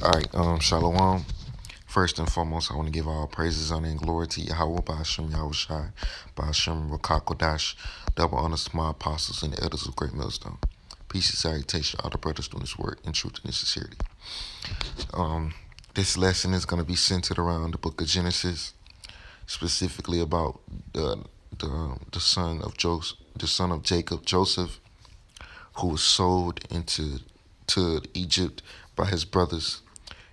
All right, Shalom. First and foremost, I want to give all praises, honor, and glory to Yahweh, Ba'ashem Yahushai, Ba'ashem Rakakodash, double honors to my apostles and the elders of Great Millstone. Peace and salutation to all the brothers doing this work in truth and sincerity. This lesson is going to be centered around the book of Genesis, specifically about the son of Jacob, Joseph, who was sold into Egypt by his brothers.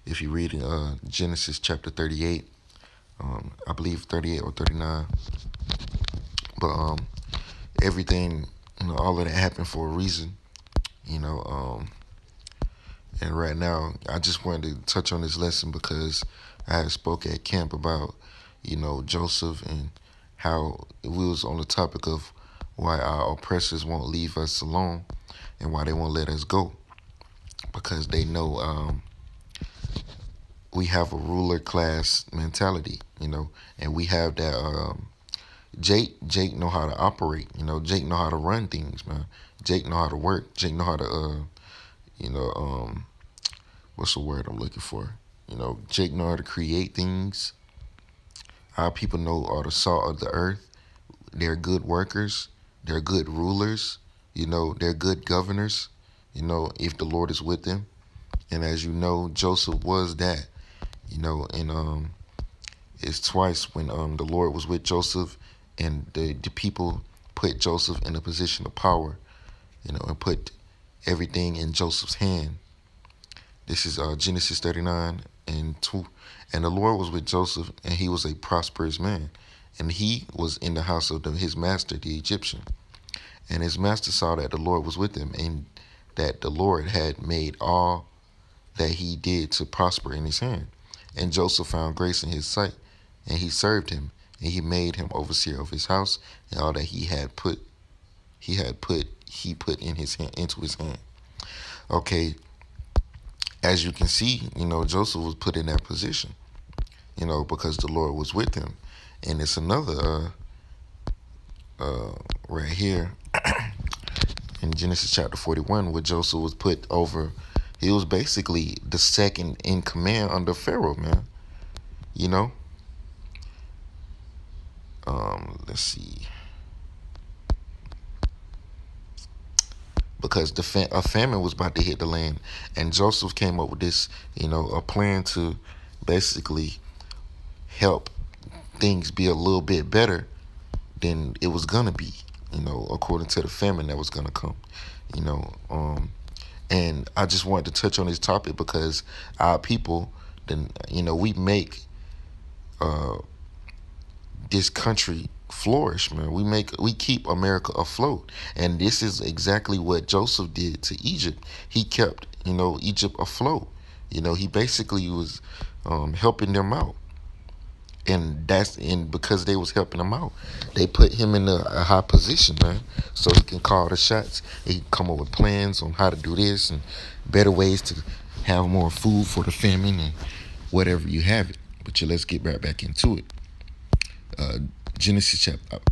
If you read in Genesis chapter 38, I believe 38 or 39, but everything, all of that happened for a reason, and right now I just wanted to touch on this lesson because I had spoke at camp about, Joseph and how we was on the topic of why our oppressors won't leave us alone and why they won't let us go, because they know we have a ruler class mentality, and we have that. Jake know how to operate, Jake know how to run things, man. Jake know how to work. Jake know how to, what's the word I'm looking for? Jake know how to create things. Our people are the salt of the earth. They're good workers. They're good rulers. They're good governors. If the Lord is with them. And as you know, Joseph was that. And it's twice when the Lord was with Joseph, and the people put Joseph in a position of power, and put everything in Joseph's hand. This is Genesis 39 and 2. And the Lord was with Joseph, and he was a prosperous man. And he was in the house of his master, the Egyptian. And his master saw that the Lord was with him, and that the Lord had made all that he did to prosper in his hand. And Joseph found grace in his sight, and he served him, and he made him overseer of his house, and all that he put in his hand, into his hand. Okay, as you can see, Joseph was put in that position, because the Lord was with him. And it's another right here in Genesis chapter 41, where Joseph was put over. He was basically the second in command under Pharaoh, man. Let's see. Because a famine was about to hit the land, and Joseph came up with this, a plan to basically help things be a little bit better than it was gonna be, according to the famine that was gonna come, and I just wanted to touch on this topic because our people, we make this country flourish, man. We keep America afloat, and this is exactly what Joseph did to Egypt. He kept, Egypt afloat. He basically was helping them out, and because they was helping him out, they put him in a high position, man, so he can call the shots. He can come up with plans on how to do this and better ways to have more food for the famine and whatever you have it. But let's get right back into it. Genesis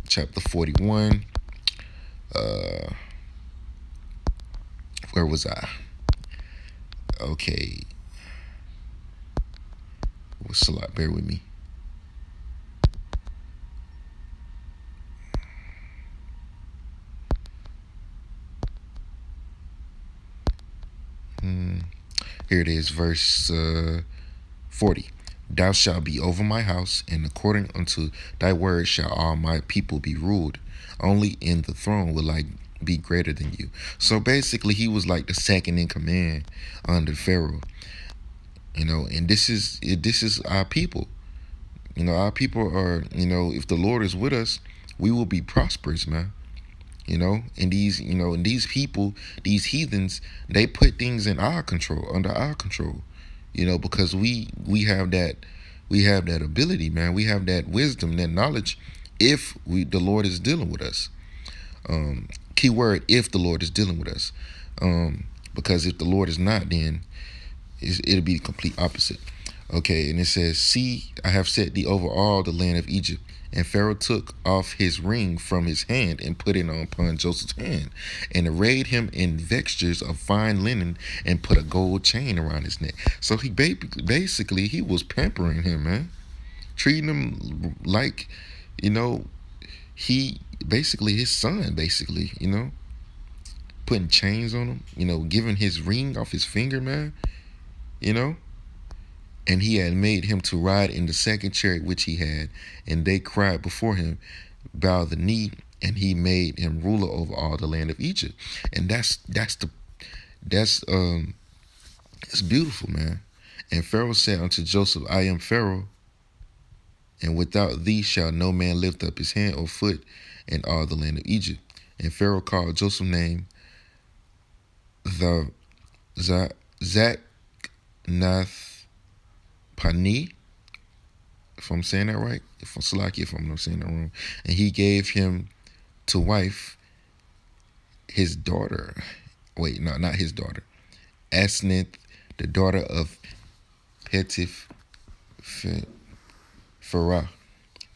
chapter 41. Where was I? Okay. What's a lot? Bear with me. Here it is, verse 40. Thou shalt be over my house, and according unto thy word shall all my people be ruled. Only in the throne will I be greater than you. So basically, he was like the second in command under Pharaoh. And this is our people. Our people are, if the Lord is with us, we will be prosperous, man. And these people, these heathens, they put things in our control, under our control, because we have that ability, man. We have that wisdom, that knowledge, if the Lord is dealing with us. Key word, if the Lord is dealing with us. Because if the Lord is not, then it'll be the complete opposite. Okay, and it says, "See, I have set thee over all the land of Egypt." And Pharaoh took off his ring from his hand and put it upon Joseph's hand, and arrayed him in vextures of fine linen, and put a gold chain around his neck. So he basically he was pampering him, man, treating him like, you know, he basically his son, basically, putting chains on him, giving his ring off his finger, man, you know. And he had made him to ride in the second chariot which he had, and they cried before him, bow the knee, and he made him ruler over all the land of Egypt. And that's it's beautiful, man. And Pharaoh said unto Joseph, I am Pharaoh, and without thee shall no man lift up his hand or foot in all the land of Egypt. And Pharaoh called Joseph's name the Zaknath Pani, if I'm saying that right, if I'm not saying that wrong. And he gave him to wife his daughter. Wait, no, not his daughter. Asnith, the daughter of Petif Farah,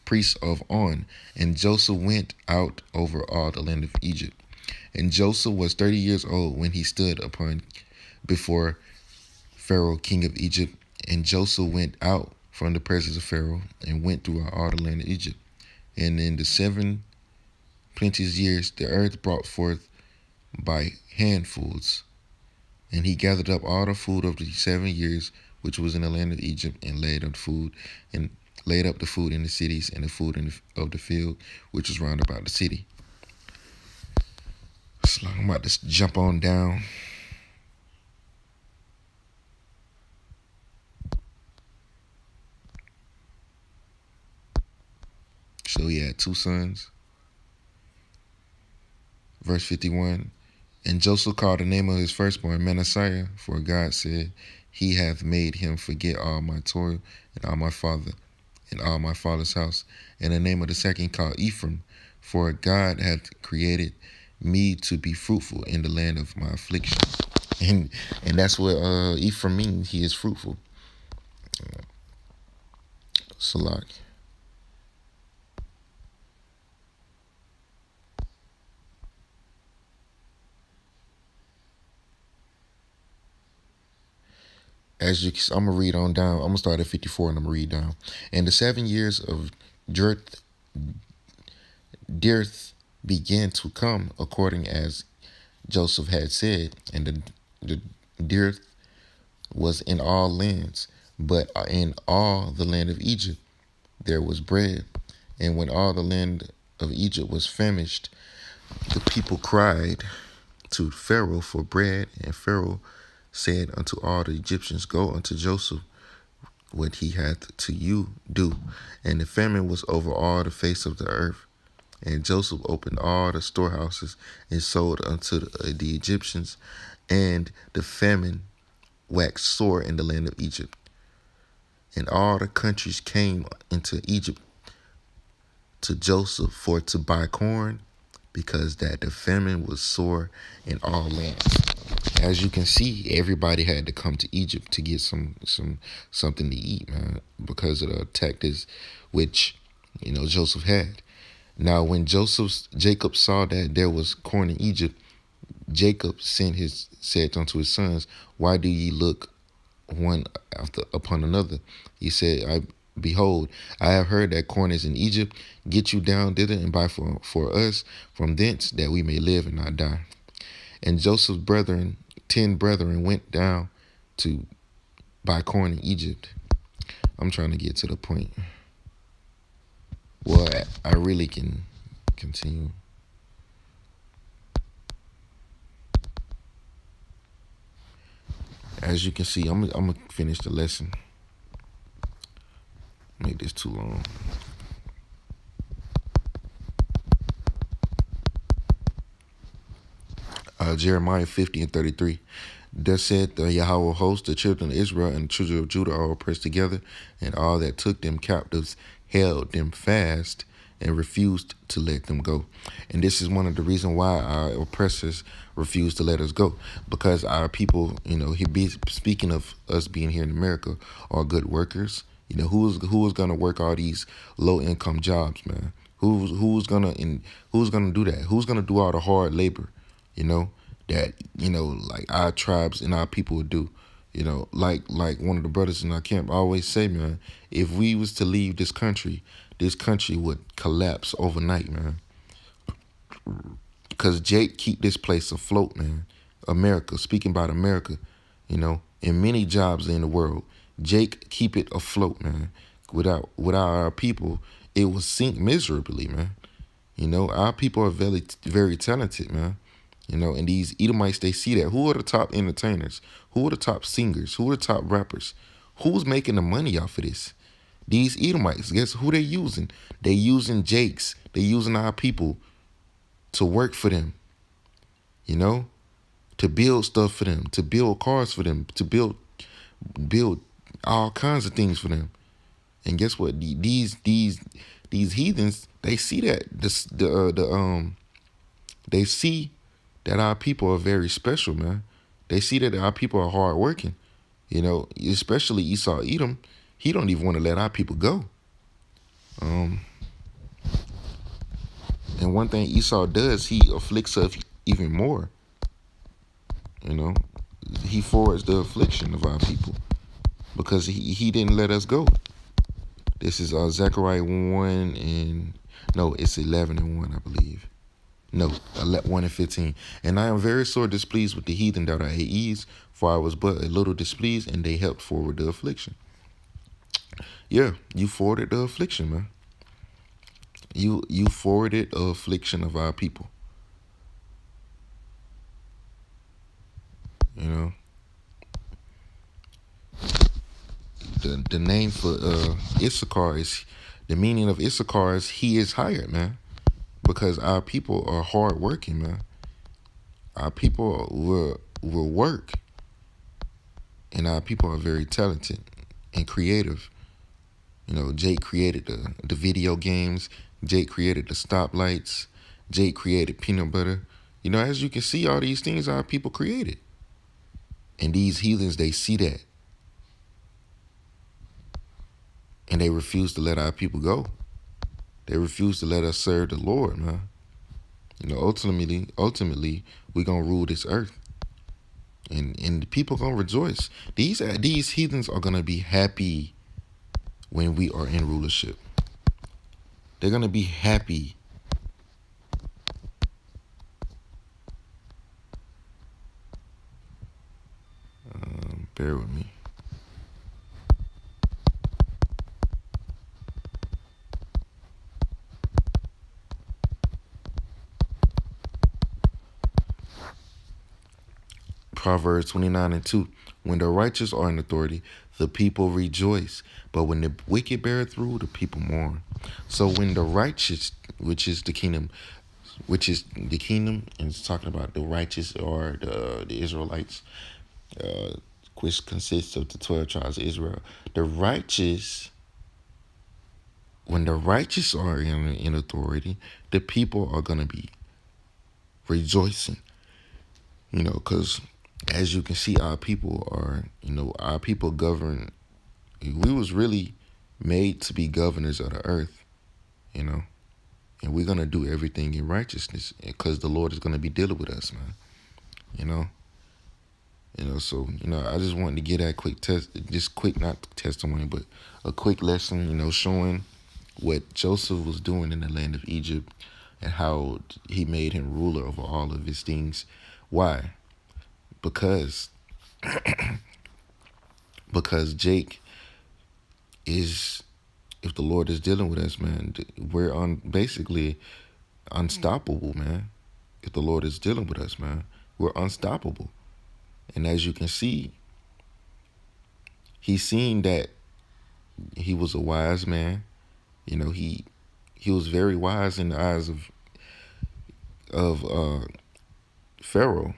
priest of On. And Joseph went out over all the land of Egypt. And Joseph was 30 years old when he stood before Pharaoh, king of Egypt. And Joseph went out from the presence of Pharaoh and went throughout all the land of Egypt. And in the 7 plenteous years, the earth brought forth by handfuls. And he gathered up all the food of the 7 years which was in the land of Egypt, and laid up the food in the cities, and the food of the field which was round about the city. So I'm about to jump on down. So he had 2 sons. Verse 51. And Joseph called the name of his firstborn Manasseh, for God said, He hath made him forget all my toil, and all my father's house. And the name of the second called Ephraim, for God hath created me to be fruitful in the land of my affliction. And that's what Ephraim means. He is fruitful. Salak. I'm gonna read on down. I'm gonna start at 54 and I'm gonna read down. And the 7 years of dearth began to come according as Joseph had said, and the dearth was in all lands, but in all the land of Egypt there was bread. And when all the land of Egypt was famished, the people cried to Pharaoh for bread, and Pharaoh said unto all the Egyptians, Go unto Joseph, what he hath to you do. And the famine was over all the face of the earth. And Joseph opened all the storehouses and sold unto the Egyptians, and the famine waxed sore in the land of Egypt. And all the countries came into Egypt to Joseph for to buy corn, because that the famine was sore in all lands. As you can see, everybody had to come to Egypt to get something to eat, man, because of the tactics which Joseph had. Now, when Jacob saw that there was corn in Egypt, Jacob said unto his sons, Why do ye look one upon another? He said, Behold, I have heard that corn is in Egypt. Get you down thither and buy for us from thence, that we may live and not die. And Joseph's 10 brethren, went down to buy corn in Egypt. I'm trying to get to the point. Well, I really can continue. As you can see, I'm gonna finish the lesson. Make this too long. Jeremiah 50 and 33. Thus said the Yahweh of hosts, the children of Israel and the children of Judah are oppressed together, and all that took them captives held them fast, and refused to let them go. And this is one of the reasons why our oppressors refuse to let us go, because our people, he be speaking of us being here in America, are good workers. Who is gonna work all these low income jobs, man? Who's gonna do that? Who's gonna do all the hard labor? You know that like our tribes and our people would do. Like one of the brothers in our camp always say, man, if we was to leave this country would collapse overnight, man. Because Jake keep this place afloat, man. America, speaking about America, and many jobs in the world, Jake keep it afloat, man. Without our people, it will sink miserably, man. Our people are very, very talented, man. And these Edomites, they see that. Who are the top entertainers? Who are the top singers? Who are the top rappers? Who's making the money off of this? These Edomites. Guess who they using? They using Jakes. They using our people to work for them. To build stuff for them, to build cars for them, to build all kinds of things for them. And guess what? These heathens, they see that they see that our people are very special, man. They see that our people are hard working. Especially Esau Edom. He don't even want to let our people go. And one thing Esau does, he afflicts us even more. He forwards the affliction of our people because he didn't let us go. This is Zechariah 1 and no, it's 11 and 1, I believe. No, 1 and 15. And I am very sore displeased with the heathen that are at ease, for I was but a little displeased, and they helped forward the affliction. Yeah, you forwarded the affliction, man. You forwarded the affliction of our people. The name for Issachar is, the meaning of Issachar is he is hired, man. Because our people are hard working, man. Our people will work. And our people are very talented and creative. Jake created the video games. Jake created the stoplights. Jake created peanut butter. As you can see, all these things our people created. And these heathens, they see that. And they refuse to let our people go. They refuse to let us serve the Lord, man. Ultimately, we're going to rule this earth. And the people going to rejoice. These heathens are going to be happy when we are in rulership. They're going to be happy. Bear with me. Proverbs 29 and 2. When the righteous are in authority, the people rejoice. But when the wicked bear through, the people mourn. So when the righteous, which is the kingdom, and it's talking about the righteous or the Israelites, which consists of the 12 tribes of Israel. The righteous, when the righteous are in authority, the people are going to be rejoicing. Because as you can see, our people govern. We was really made to be governors of the earth, and we're going to do everything in righteousness because the Lord is going to be dealing with us, man. So, I just wanted to get that not testimony, but a quick lesson, showing what Joseph was doing in the land of Egypt and how he made him ruler over all of his things. Why? Because Jake is, if the Lord is dealing with us, man, we're basically unstoppable, man. If the Lord is dealing with us, man, we're unstoppable. And as you can see, he seen that he was a wise man. He was very wise in the eyes of Pharaoh.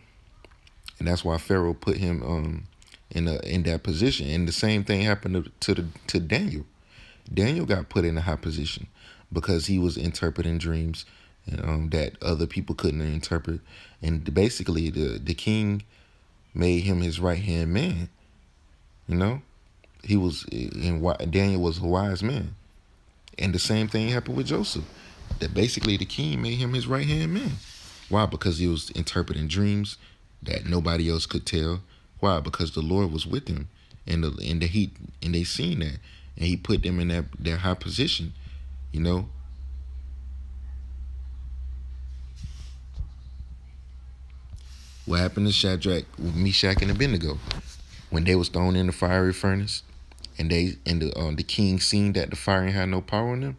And that's why Pharaoh put him in that position. And the same thing happened to Daniel. Daniel got put in a high position because he was interpreting dreams that other people couldn't interpret. And basically, the king made him his right hand man. You know, he was, and Daniel was a wise man. And the same thing happened with Joseph. That basically the king made him his right hand man. Why? Because he was interpreting dreams that nobody else could tell. Why? Because the Lord was with him, and they seen that, and He put them in that high position. You know, what happened to Shadrach, Meshach, and Abednego when they was thrown in the fiery furnace, and the king seen that the fire ain't had no power on them.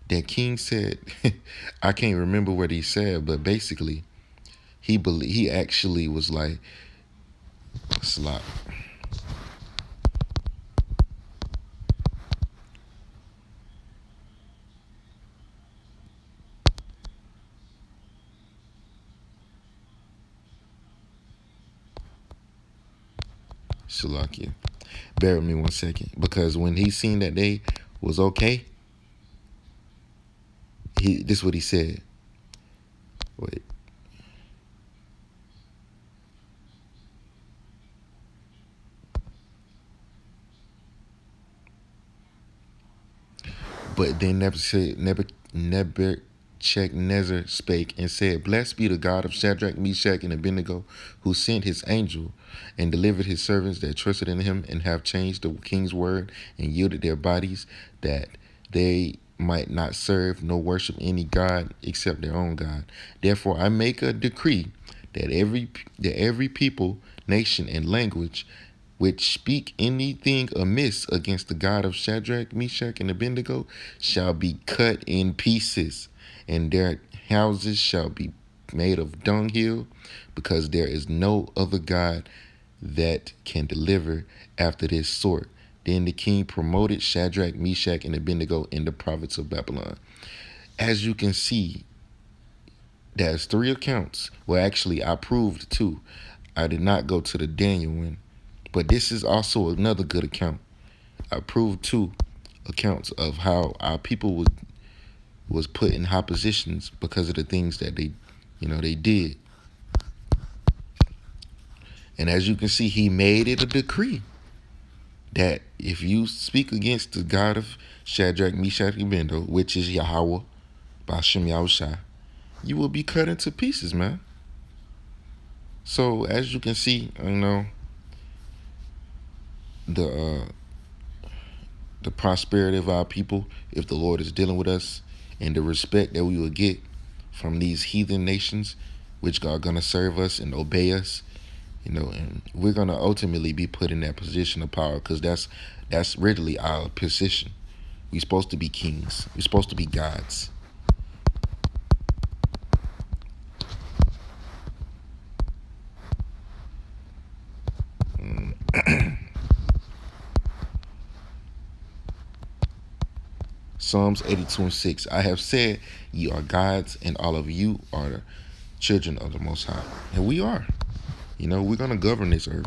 That king said, I can't remember what he said, but basically he actually was like, slop. Shalakia. Bear with me 1 second. Because when he seen that they was okay, this is what he said. Wait. But then Nebuchadnezzar spake and said, Blessed be the God of Shadrach, Meshach, and Abednego, who sent his angel and delivered his servants that trusted in him, and have changed the king's word and yielded their bodies, that they might not serve nor worship any god except their own God. Therefore I make a decree that every people, nation, and language which speak anything amiss against the God of Shadrach, Meshach, and Abednego shall be cut in pieces, and their houses shall be made of dunghill, because there is no other God that can deliver after this sort. Then the king promoted Shadrach, Meshach, and Abednego in the province of Babylon. As you can see, there's 3 accounts. Well, actually, I proved 2. I did not go to the Daniel one, but this is also another good account. I proved 2 accounts of how our people was put in high positions because of the things that they did. And as you can see, he made it a decree that if you speak against the God of Shadrach, Meshach, and Abednego, which is Yahweh, Bashem Yahushua, you will be cut into pieces, man. So as you can see, the uh, the prosperity of our people, if the Lord is dealing with us, and the respect that we will get from these heathen nations, which are going to serve us and obey us, and we're going to ultimately be put in that position of power, because that's really our position. We're supposed to be kings. We're supposed to be gods. Psalms 82:6. I have said, ye are gods, and all of you are the children of the Most High. And we are. We're going to govern this earth.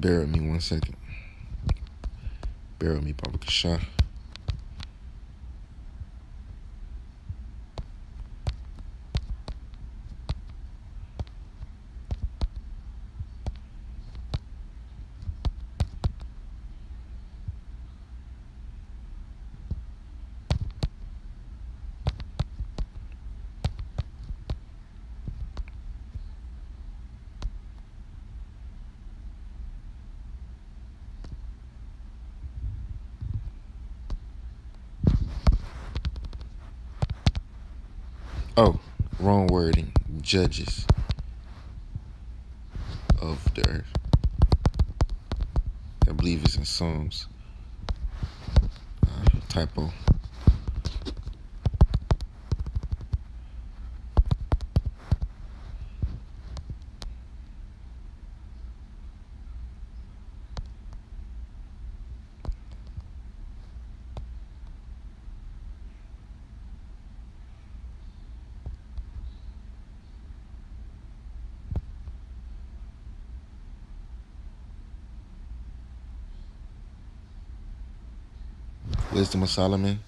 Bear with me 1 second. Bear with me, Baba Kasha. Oh, wrong wording. Judges of the earth. I believe it's in Psalms. Typo. Wisdom of Solomon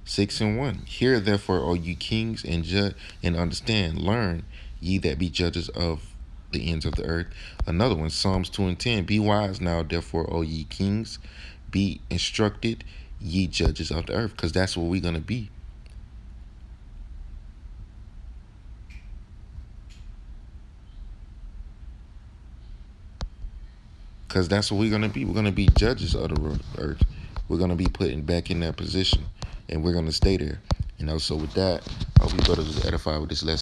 6:1. Hear therefore, O you kings, and judge and understand. Learn, ye that be judges of the ends of the earth. Another one, Psalms 2:10. Be wise now, therefore, O ye kings, be instructed, ye judges of the earth, because that's what we're gonna be. Because that's what we're gonna be. We're gonna be judges of the earth. We're gonna be put back in that position, and we're gonna stay there. So with that, I hope you brothers was edified with this lesson.